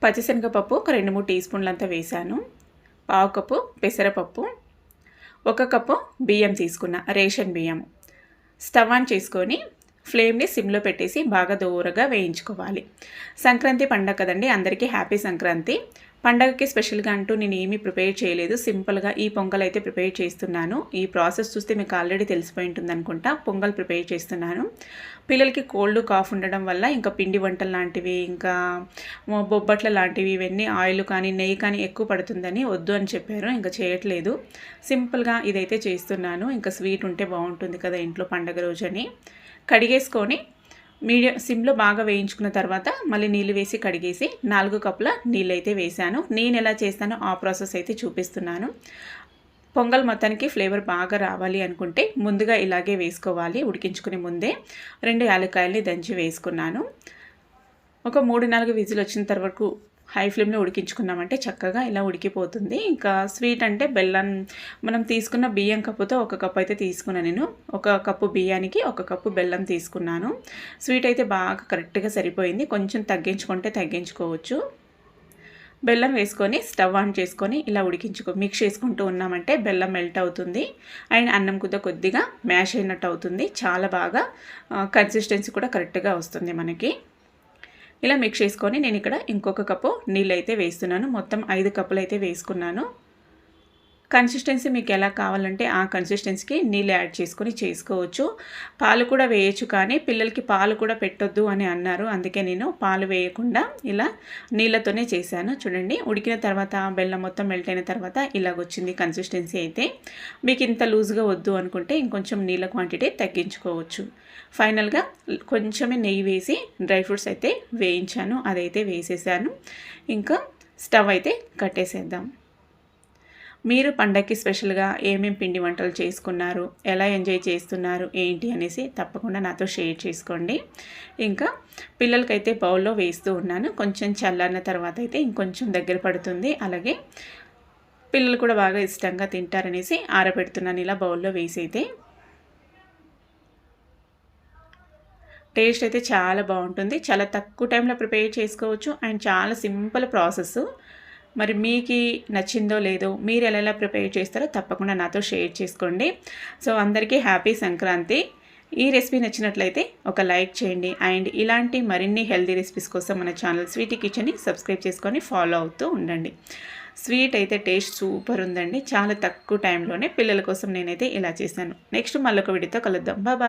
పచ్చిశనగపప్పు ఒక 2-3 టీ స్పూన్లంతా వేశాను. పావు కప్పు పెసరపప్పు, 1 కప్పు బియ్యం తీసుకున్న రేషన్ బియ్యం. స్టవ్ ఆన్ చేసుకొని ఫ్లేమ్ని సిమ్లో పెట్టేసి బాగా దూరగా వేయించుకోవాలి. సంక్రాంతి పండగ కదండి, అందరికీ హ్యాపీ సంక్రాంతి. పండగకి స్పెషల్గా అంటూ నేను ఏమీ ప్రిపేర్ చేయలేదు, సింపుల్గా ఈ పొంగల్ అయితే ప్రిపేర్ చేస్తున్నాను. ఈ ప్రాసెస్ చూస్తే మీకు ఆల్రెడీ తెలిసిపోయి ఉంటుంది అనుకుంటా. పొంగల్ ప్రిపేర్ చేస్తున్నాను. పిల్లలకి కోల్డ్ కాఫ్ ఉండడం వల్ల ఇంకా పిండి వంటలు లాంటివి, ఇంకా బొబ్బట్ల లాంటివి ఇవన్నీ ఆయిల్ కానీ నెయ్యి కానీ ఎక్కువ పడుతుందని వద్దు అని చెప్పారు. ఇంకా చేయట్లేదు, సింపుల్గా ఇదైతే చేస్తున్నాను. ఇంకా స్వీట్ ఉంటే బాగుంటుంది కదా ఇంట్లో పండగ రోజని. కడిగేసుకొని మీడియం సిమ్లో బాగా వేయించుకున్న తర్వాత మళ్ళీ నీళ్ళు వేసి కడిగేసి 4 కప్పుల నీళ్ళు అయితే వేసాను. నేను ఎలా చేస్తానో ఆ ప్రాసెస్ అయితే చూపిస్తున్నాను. పొంగల్ మొత్తానికి ఫ్లేవర్ బాగా రావాలి అనుకుంటే ముందుగా ఇలాగే వేసుకోవాలి. ఉడికించుకునే ముందే 2 యాలక్కాయల్ని దంచి వేసుకున్నాను. ఒక 3-4 విజిల్ వచ్చిన తర్వాత హై ఫ్లేమ్లో ఉడికించుకున్నామంటే చక్కగా ఇలా ఉడికిపోతుంది. ఇంకా స్వీట్ అంటే బెల్లం మనం తీసుకున్న బియ్యం కప్పుతో 1 కప్పు అయితే తీసుకున్నాను నేను. 1 కప్పు బియ్యానికి 1 కప్పు బెల్లం తీసుకున్నాను. స్వీట్ అయితే బాగా కరెక్ట్గా సరిపోయింది. కొంచెం తగ్గించుకుంటే తగ్గించుకోవచ్చు. బెల్లం వేసుకొని స్టవ్ ఆన్ చేసుకొని ఇలా మిక్స్ చేసుకుంటూ ఉన్నామంటే బెల్లం మెల్ట్ అవుతుంది అండ్ అన్నం కొద్దిగా మ్యాష్ అయినట్టు అవుతుంది. చాలా బాగా కన్సిస్టెన్సీ కూడా కరెక్ట్గా వస్తుంది మనకి. ఇలా మిక్స్ చేసుకొని నేను ఇక్కడ ఇంకొక కప్పు నీళ్ళు అయితే వేస్తున్నాను. మొత్తం 5 కప్పులు అయితే వేసుకున్నాను. కన్సిస్టెన్సీ మీకు ఎలా కావాలంటే ఆ కన్సిస్టెన్సీకి నీళ్ళు యాడ్ చేసుకొని చేసుకోవచ్చు. పాలు కూడా వేయచ్చు, కానీ పిల్లలకి పాలు కూడా పెట్టొద్దు అని అన్నారు. అందుకే నేను పాలు వేయకుండా ఇలా నీళ్ళతోనే చేశాను. చూడండి, ఉడికిన తర్వాత బెల్లం మొత్తం మెల్ట్ అయిన తర్వాత ఇలాగొచ్చింది కన్సిస్టెన్సీ అయితే. మీకు ఇంత లూజ్గా వద్దు అనుకుంటే ఇంకొంచెం నీళ్ళ క్వాంటిటీ తగ్గించుకోవచ్చు. ఫైనల్గా కొంచెమే నెయ్యి వేసి డ్రై ఫ్రూట్స్ అయితే వేయించాను, అదైతే వేసేసాను. ఇంకా స్టవ్ అయితే కట్టేసేద్దాం. మీరు పండగకి స్పెషల్గా ఏమేమి పిండి వంటలు చేసుకున్నారు, ఎలా ఎంజాయ్ చేస్తున్నారు ఏంటి అనేసి తప్పకుండా నాతో షేర్ చేసుకోండి. ఇంకా పిల్లలకైతే బౌల్లో వేస్తూ ఉన్నాను. కొంచెం చల్లారిన తర్వాత అయితే ఇంకొంచెం దగ్గర పడుతుంది. అలాగే పిల్లలు కూడా బాగా ఇష్టంగా తింటారనేసి ఆరబెడుతున్నాను ఇలా బౌల్లో వేసి అయితే. టేస్ట్ అయితే చాలా బాగుంటుంది. చాలా తక్కువ టైంలో ప్రిపేర్ చేసుకోవచ్చు అండ్ చాలా సింపుల్ ప్రాసెస్. మరి మీకు నచ్చిందో లేదో, మీరు ఎలా ప్రిపేర్ చేస్తారో తప్పకుండా నాతో షేర్ చేసుకోండి. సో అందరికీ హ్యాపీ సంక్రాంతి. ఈ రెసిపీ నచ్చినట్లయితే ఒక లైక్ చేయండి అండ్ ఇలాంటి మరిన్ని హెల్తీ రెసిపీస్ కోసం మన ఛానల్ స్వీటీ కిచెన్ని సబ్స్క్రైబ్ చేసుకొని ఫాలో అవుతూ ఉండండి. స్వీట్ అయితే టేస్ట్ సూపర్ ఉందండి. చాలా తక్కువ టైంలోనే పిల్లల కోసం నేనైతే ఇలా చేశాను. నెక్స్ట్ మళ్ళొక వీడియోతో కలుద్దాం. బాయ్.